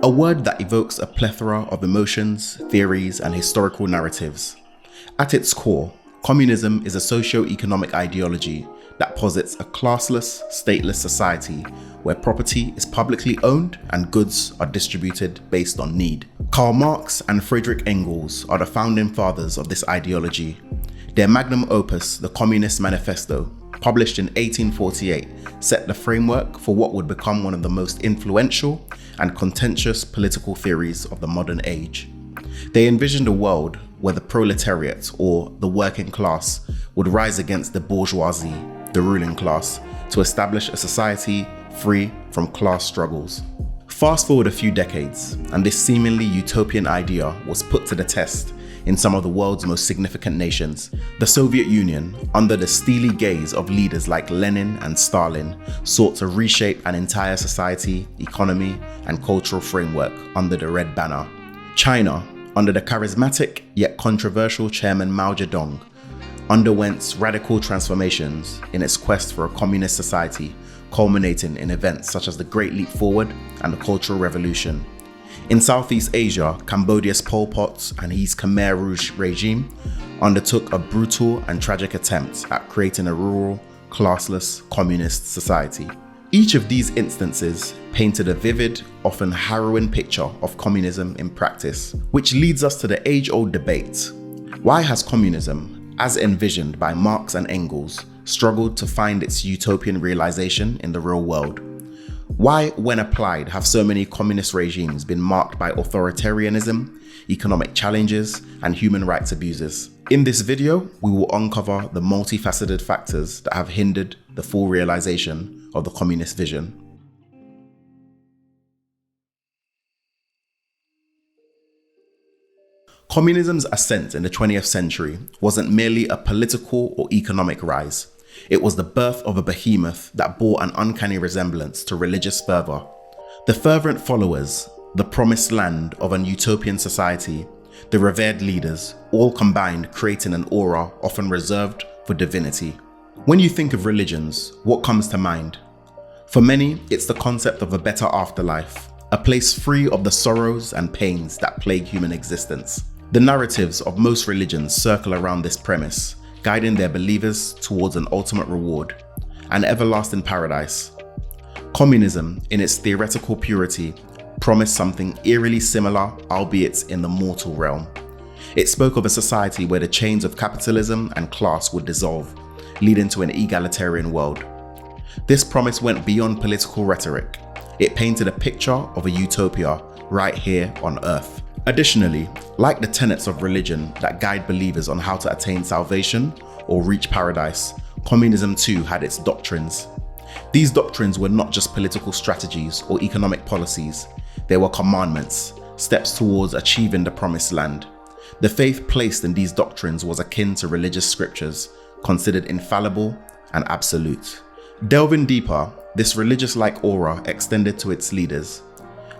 A word that evokes a plethora of emotions, theories, and historical narratives. At its core, communism is a socio-economic ideology that posits a classless, stateless society where property is publicly owned and goods are distributed based on need. Karl Marx and Friedrich Engels are the founding fathers of this ideology. Their magnum opus, the Communist Manifesto, published in 1848, set the framework for what would become one of the most influential and contentious political theories of the modern age. They envisioned a world where the proletariat, or the working class, would rise against the bourgeoisie, the ruling class, to establish a society free from class struggles. Fast forward a few decades, and this seemingly utopian idea was put to the test in some of the world's most significant nations. The Soviet Union, under the steely gaze of leaders like Lenin and Stalin, sought to reshape an entire society, economy, and cultural framework under the Red Banner. China, under the charismatic yet controversial chairman Mao Zedong, underwent radical transformations in its quest for a communist society, culminating in events such as the Great Leap Forward and the Cultural Revolution. In Southeast Asia, Cambodia's Pol Pot and his Khmer Rouge regime undertook a brutal and tragic attempt at creating a rural, classless, communist society. Each of these instances painted a vivid, often harrowing picture of communism in practice, which leads us to the age-old debate. Why has communism, as envisioned by Marx and Engels, struggled to find its utopian realization in the real world? Why, when applied, have so many communist regimes been marked by authoritarianism, economic challenges, and human rights abuses? In this video, we will uncover the multifaceted factors that have hindered the full realization of the communist vision. Communism's ascent in the 20th century wasn't merely a political or economic rise. It was the birth of a behemoth that bore an uncanny resemblance to religious fervor. The fervent followers, the promised land of an utopian society, the revered leaders, all combined creating an aura often reserved for divinity. When you think of religions, what comes to mind? For many, it's the concept of a better afterlife, a place free of the sorrows and pains that plague human existence. The narratives of most religions circle around this premise, guiding their believers towards an ultimate reward, an everlasting paradise. Communism, in its theoretical purity, promised something eerily similar, albeit in the mortal realm. It spoke of a society where the chains of capitalism and class would dissolve, leading to an egalitarian world. This promise went beyond political rhetoric. It painted a picture of a utopia right here on Earth. Additionally, like the tenets of religion that guide believers on how to attain salvation or reach paradise, communism too had its doctrines. These doctrines were not just political strategies or economic policies, they were commandments, steps towards achieving the promised land. The faith placed in these doctrines was akin to religious scriptures, considered infallible and absolute. Delving deeper, this religious-like aura extended to its leaders.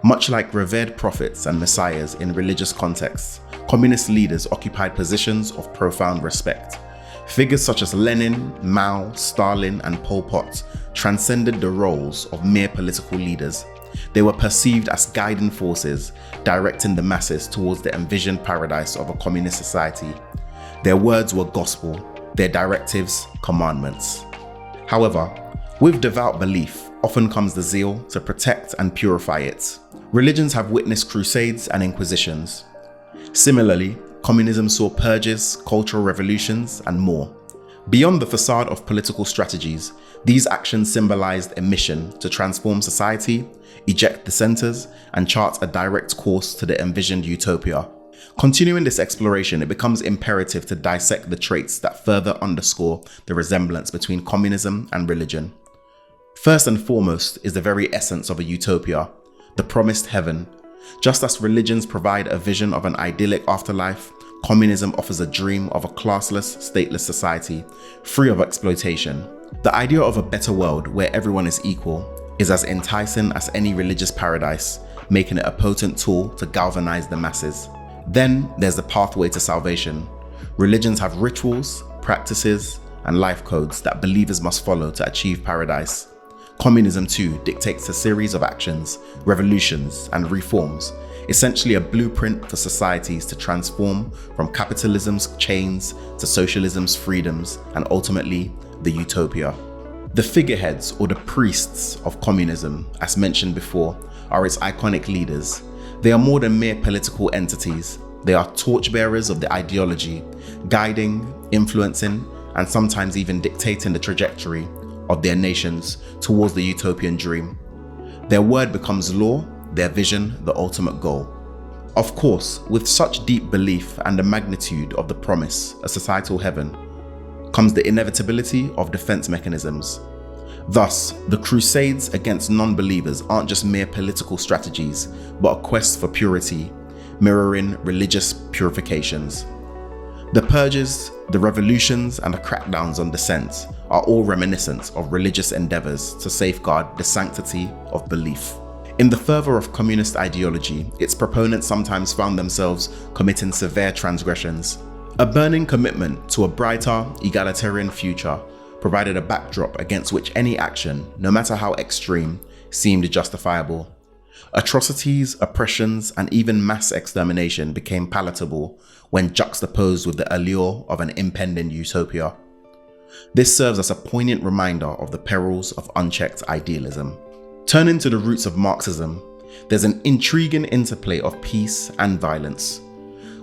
Much like revered prophets and messiahs in religious contexts, communist leaders occupied positions of profound respect. Figures such as Lenin, Mao, Stalin, and Pol Pot transcended the roles of mere political leaders. They were perceived as guiding forces, directing the masses towards the envisioned paradise of a communist society. Their words were gospel, their directives, commandments. However, with devout belief often comes the zeal to protect and purify it. Religions have witnessed crusades and inquisitions. Similarly, communism saw purges, cultural revolutions, and more. Beyond the facade of political strategies, these actions symbolized a mission to transform society, eject dissenters, and chart a direct course to the envisioned utopia. Continuing this exploration, it becomes imperative to dissect the traits that further underscore the resemblance between communism and religion. First and foremost is the very essence of a utopia, the promised heaven. Just as religions provide a vision of an idyllic afterlife, communism offers a dream of a classless, stateless society, free of exploitation. The idea of a better world where everyone is equal is as enticing as any religious paradise, making it a potent tool to galvanize the masses. Then there's the pathway to salvation. Religions have rituals, practices, and life codes that believers must follow to achieve paradise. Communism too dictates a series of actions, revolutions, and reforms, essentially a blueprint for societies to transform from capitalism's chains to socialism's freedoms and ultimately the utopia. The figureheads or the priests of communism, as mentioned before, are its iconic leaders. They are more than mere political entities. They are torchbearers of the ideology, guiding, influencing, and sometimes even dictating the trajectory of their nations towards the utopian dream. Their word becomes law, their vision the ultimate goal. Of course, with such deep belief and the magnitude of the promise, a societal heaven, comes the inevitability of defense mechanisms. Thus, the crusades against non-believers aren't just mere political strategies, but a quest for purity, mirroring religious purifications. The purges, the revolutions, and the crackdowns on dissent are all reminiscent of religious endeavors to safeguard the sanctity of belief. In the fervor of communist ideology, its proponents sometimes found themselves committing severe transgressions. A burning commitment to a brighter, egalitarian future provided a backdrop against which any action, no matter how extreme, seemed justifiable. Atrocities, oppressions, and even mass extermination became palatable when juxtaposed with the allure of an impending utopia. This serves as a poignant reminder of the perils of unchecked idealism. Turning to the roots of Marxism, there's an intriguing interplay of peace and violence.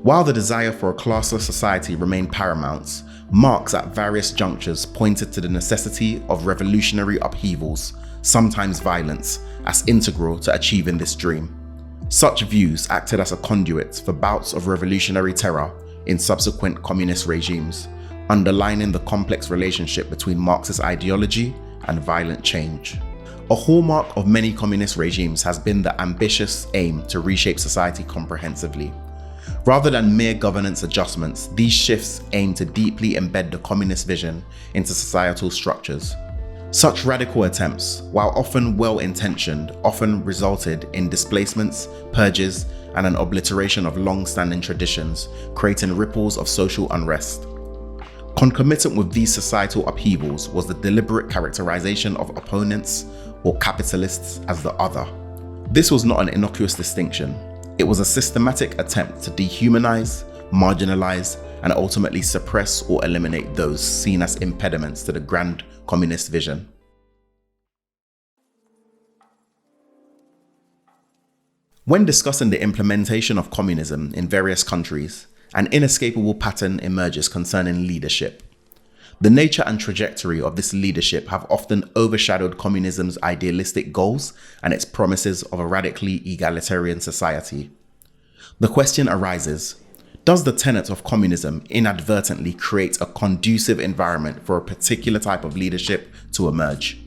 While the desire for a classless society remained paramount, Marx at various junctures pointed to the necessity of revolutionary upheavals, sometimes violence, as integral to achieving this dream. Such views acted as a conduit for bouts of revolutionary terror in subsequent communist regimes, underlining the complex relationship between Marxist ideology and violent change. A hallmark of many communist regimes has been the ambitious aim to reshape society comprehensively. Rather than mere governance adjustments, these shifts aim to deeply embed the communist vision into societal structures. Such radical attempts, while often well-intentioned, often resulted in displacements, purges, and an obliteration of long-standing traditions, creating ripples of social unrest. Concomitant with these societal upheavals was the deliberate characterization of opponents or capitalists as the other. This was not an innocuous distinction. It was a systematic attempt to dehumanize, marginalize, and ultimately suppress or eliminate those seen as impediments to the grand communist vision. When discussing the implementation of communism in various countries, an inescapable pattern emerges concerning leadership. The nature and trajectory of this leadership have often overshadowed communism's idealistic goals and its promises of a radically egalitarian society. The question arises, does the tenet of communism inadvertently create a conducive environment for a particular type of leadership to emerge?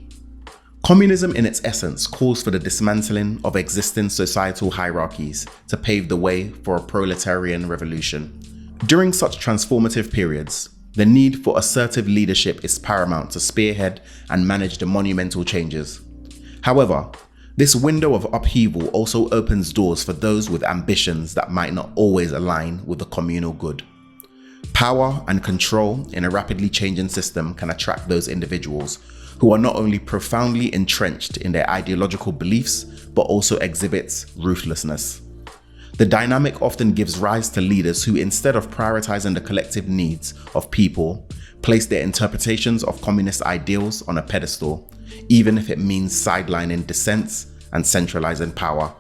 Communism in its essence calls for the dismantling of existing societal hierarchies to pave the way for a proletarian revolution. During such transformative periods, the need for assertive leadership is paramount to spearhead and manage the monumental changes. However, this window of upheaval also opens doors for those with ambitions that might not always align with the communal good. Power and control in a rapidly changing system can attract those individuals who are not only profoundly entrenched in their ideological beliefs, but also exhibit ruthlessness. The dynamic often gives rise to leaders who, instead of prioritizing the collective needs of people, place their interpretations of communist ideals on a pedestal, even if it means sidelining dissent and centralizing power.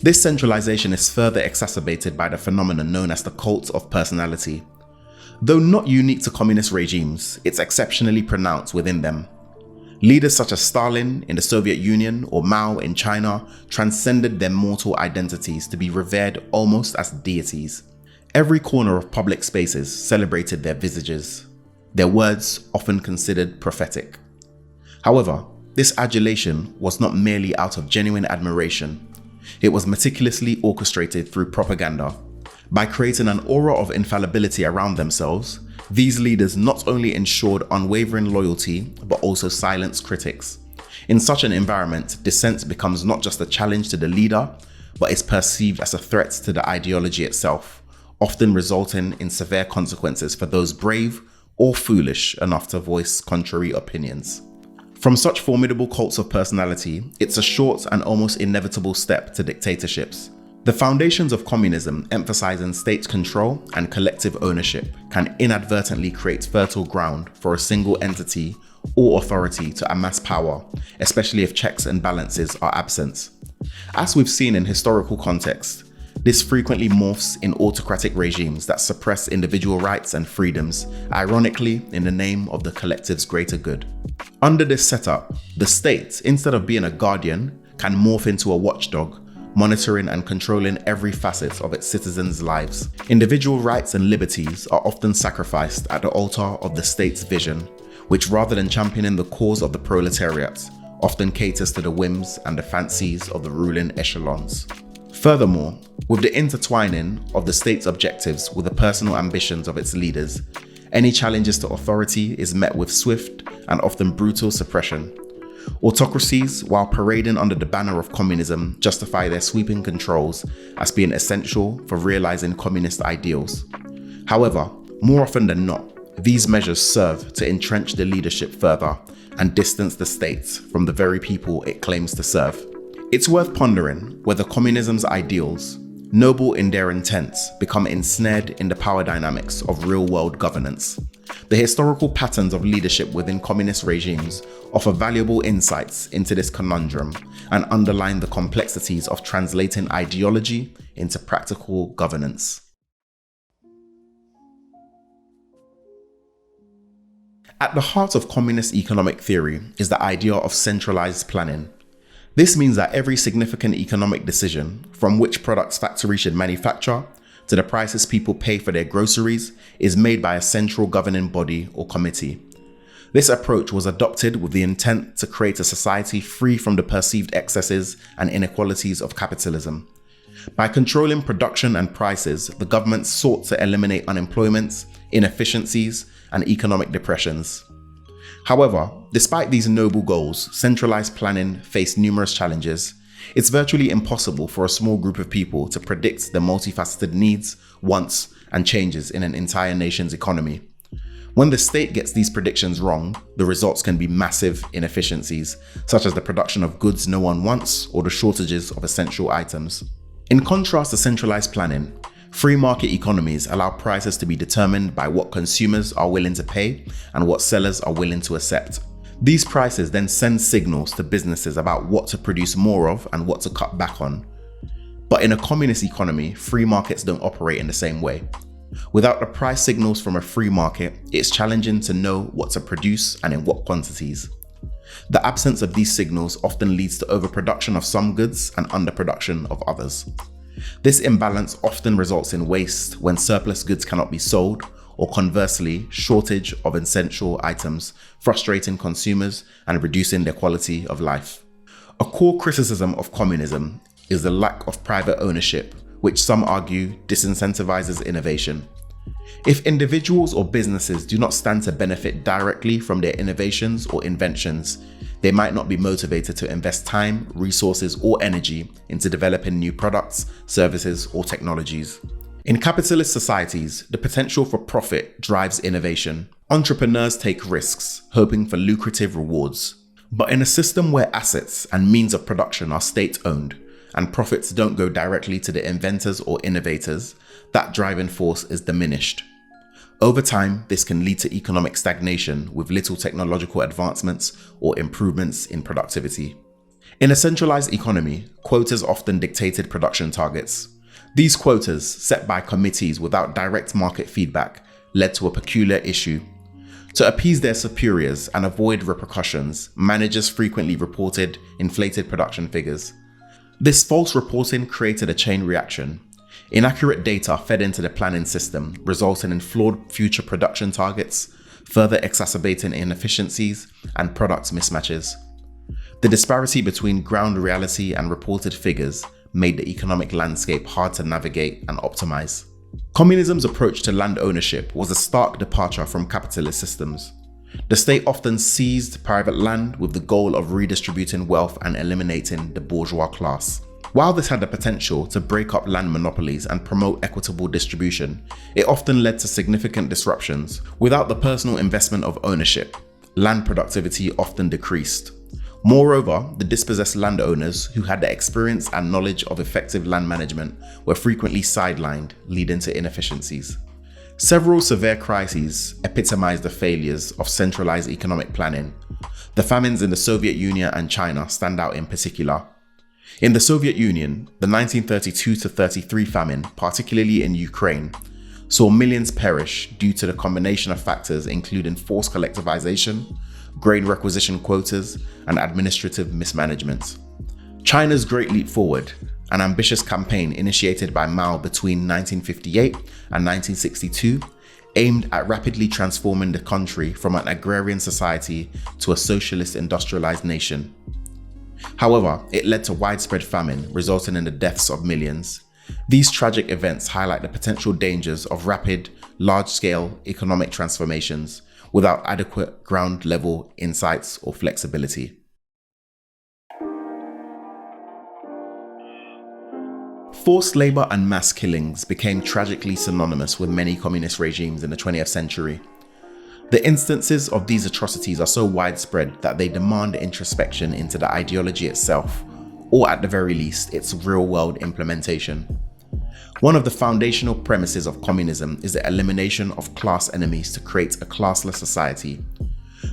This centralization is further exacerbated by the phenomenon known as the cult of personality. Though not unique to communist regimes, it's exceptionally pronounced within them. Leaders such as Stalin in the Soviet Union or Mao in China transcended their mortal identities to be revered almost as deities. Every corner of public spaces celebrated their visages, their words often considered prophetic. However, this adulation was not merely out of genuine admiration. It was meticulously orchestrated through propaganda. By creating an aura of infallibility around themselves, these leaders not only ensured unwavering loyalty, but also silenced critics. In such an environment, dissent becomes not just a challenge to the leader, but is perceived as a threat to the ideology itself, often resulting in severe consequences for those brave or foolish enough to voice contrary opinions. From such formidable cults of personality, it's a short and almost inevitable step to dictatorships. The foundations of communism, emphasizing state control and collective ownership, can inadvertently create fertile ground for a single entity or authority to amass power, especially if checks and balances are absent. As we've seen in historical context, this frequently morphs in autocratic regimes that suppress individual rights and freedoms, ironically in the name of the collective's greater good. Under this setup, the state, instead of being a guardian, can morph into a watchdog, monitoring and controlling every facet of its citizens' lives. Individual rights and liberties are often sacrificed at the altar of the state's vision, which rather than championing the cause of the proletariat, often caters to the whims and the fancies of the ruling echelons. Furthermore, with the intertwining of the state's objectives with the personal ambitions of its leaders, any challenges to authority is met with swift and often brutal suppression. Autocracies, while parading under the banner of communism, justify their sweeping controls as being essential for realizing communist ideals. However, more often than not, these measures serve to entrench the leadership further and distance the state from the very people it claims to serve. It's worth pondering whether communism's ideals, noble in their intents, become ensnared in the power dynamics of real-world governance. The historical patterns of leadership within communist regimes offer valuable insights into this conundrum and underline the complexities of translating ideology into practical governance. At the heart of communist economic theory is the idea of centralized planning. This means that every significant economic decision, from which products factories should manufacture to the prices people pay for their groceries, is made by a central governing body or committee. This approach was adopted with the intent to create a society free from the perceived excesses and inequalities of capitalism. By controlling production and prices, the government sought to eliminate unemployment, inefficiencies, and economic depressions. However, despite these noble goals, centralized planning faced numerous challenges. It's virtually impossible for a small group of people to predict the multifaceted needs, wants, and changes in an entire nation's economy. When the state gets these predictions wrong, the results can be massive inefficiencies, such as the production of goods no one wants or the shortages of essential items. In contrast to centralized planning, free market economies allow prices to be determined by what consumers are willing to pay and what sellers are willing to accept. These prices then send signals to businesses about what to produce more of and what to cut back on. But in a communist economy, free markets don't operate in the same way. Without the price signals from a free market, it's challenging to know what to produce and in what quantities. The absence of these signals often leads to overproduction of some goods and underproduction of others. This imbalance often results in waste when surplus goods cannot be sold, or conversely, shortage of essential items, frustrating consumers and reducing their quality of life. A core criticism of communism is the lack of private ownership, which some argue disincentivizes innovation. If individuals or businesses do not stand to benefit directly from their innovations or inventions, they might not be motivated to invest time, resources, or energy into developing new products, services, or technologies. In capitalist societies, the potential for profit drives innovation. Entrepreneurs take risks, hoping for lucrative rewards. But in a system where assets and means of production are state-owned, and profits don't go directly to the inventors or innovators, that driving force is diminished. Over time, this can lead to economic stagnation with little technological advancements or improvements in productivity. In a centralized economy, quotas often dictated production targets. These quotas, set by committees without direct market feedback, led to a peculiar issue. To appease their superiors and avoid repercussions, managers frequently reported inflated production figures. This false reporting created a chain reaction. Inaccurate data fed into the planning system, resulting in flawed future production targets, further exacerbating inefficiencies and product mismatches. The disparity between ground reality and reported figures made the economic landscape hard to navigate and optimize. Communism's approach to land ownership was a stark departure from capitalist systems. The state often seized private land with the goal of redistributing wealth and eliminating the bourgeois class. While this had the potential to break up land monopolies and promote equitable distribution, it often led to significant disruptions. Without the personal investment of ownership, land productivity often decreased. Moreover, the dispossessed landowners who had the experience and knowledge of effective land management were frequently sidelined, leading to inefficiencies. Several severe crises epitomize the failures of centralized economic planning. The famines in the Soviet Union and China stand out in particular. In the Soviet Union, the 1932-33 famine, particularly in Ukraine, saw millions perish due to the combination of factors including forced collectivization, grain requisition quotas, and administrative mismanagement. China's Great Leap Forward, an ambitious campaign initiated by Mao between 1958 and 1962, aimed at rapidly transforming the country from an agrarian society to a socialist industrialized nation. However, it led to widespread famine, resulting in the deaths of millions. These tragic events highlight the potential dangers of rapid, large-scale economic transformations without adequate ground-level insights or flexibility. Forced labor and mass killings became tragically synonymous with many communist regimes in the 20th century. The instances of these atrocities are so widespread that they demand introspection into the ideology itself, or at the very least, its real-world implementation. One of the foundational premises of communism is the elimination of class enemies to create a classless society.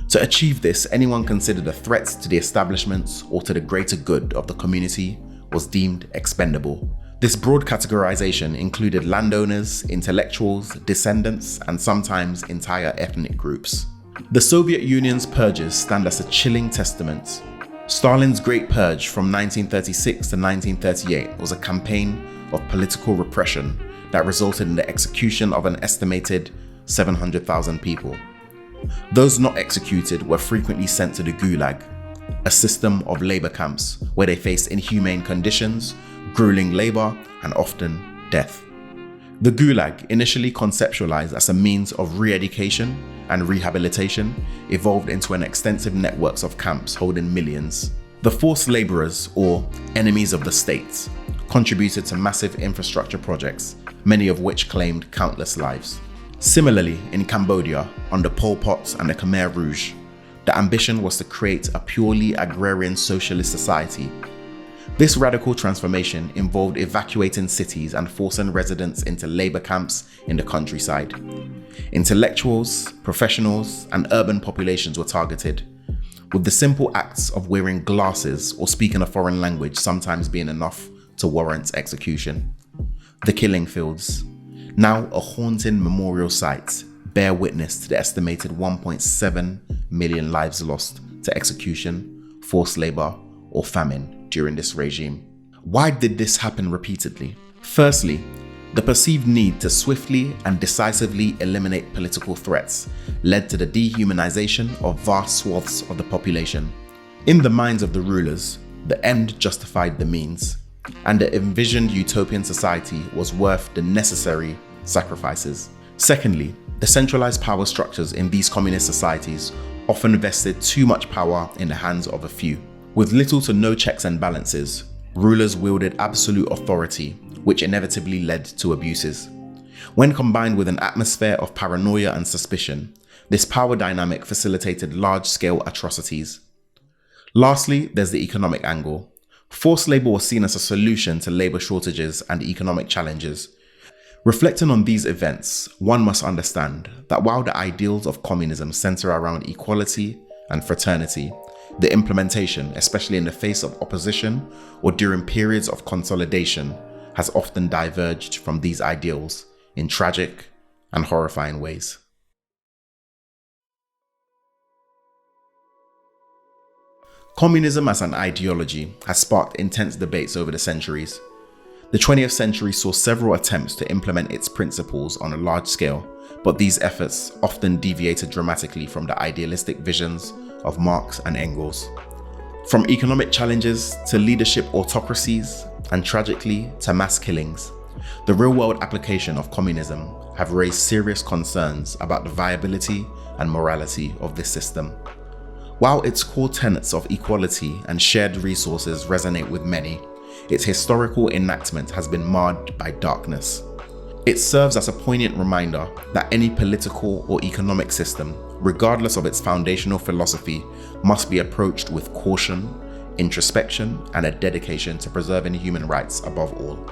To achieve this, anyone considered a threat to the establishments or to the greater good of the community was deemed expendable. This broad categorization included landowners, intellectuals, descendants, and sometimes entire ethnic groups. The Soviet Union's purges stand as a chilling testament. Stalin's Great Purge from 1936 to 1938 was a campaign of political repression that resulted in the execution of an estimated 700,000 people. Those not executed were frequently sent to the Gulag, a system of labor camps where they faced inhumane conditions, grueling labor, and often death. The Gulag, initially conceptualized as a means of re-education and rehabilitation, evolved into an extensive network of camps holding millions. The forced laborers, or enemies of the state, contributed to massive infrastructure projects, many of which claimed countless lives. Similarly, in Cambodia, under Pol Pot and the Khmer Rouge, the ambition was to create a purely agrarian socialist society. This radical transformation involved evacuating cities and forcing residents into labor camps in the countryside. Intellectuals, professionals, and urban populations were targeted, with the simple acts of wearing glasses or speaking a foreign language sometimes being enough to warrant execution. The killing fields, now a haunting memorial site, bear witness to the estimated 1.7 million lives lost to execution, forced labor, or famine during this regime. Why did this happen repeatedly? Firstly, the perceived need to swiftly and decisively eliminate political threats led to the dehumanization of vast swaths of the population. In the minds of the rulers, the end justified the means, and the envisioned utopian society was worth the necessary sacrifices. Secondly, the centralized power structures in these communist societies often vested too much power in the hands of a few. With little to no checks and balances, rulers wielded absolute authority, which inevitably led to abuses. When combined with an atmosphere of paranoia and suspicion, this power dynamic facilitated large-scale atrocities. Lastly, there's the economic angle. Forced labor was seen as a solution to labor shortages and economic challenges. Reflecting on these events, one must understand that while the ideals of communism center around equality and fraternity, the implementation, especially in the face of opposition or during periods of consolidation, has often diverged from these ideals in tragic and horrifying ways. Communism as an ideology has sparked intense debates over the centuries. The 20th century saw several attempts to implement its principles on a large scale, but these efforts often deviated dramatically from the idealistic visions of Marx and Engels. From economic challenges to leadership autocracies, and tragically to mass killings, the real-world application of communism have raised serious concerns about the viability and morality of this system. While its core tenets of equality and shared resources resonate with many, its historical enactment has been marred by darkness. It serves as a poignant reminder that any political or economic system, regardless of its foundational philosophy, must be approached with caution, introspection, and a dedication to preserving human rights above all.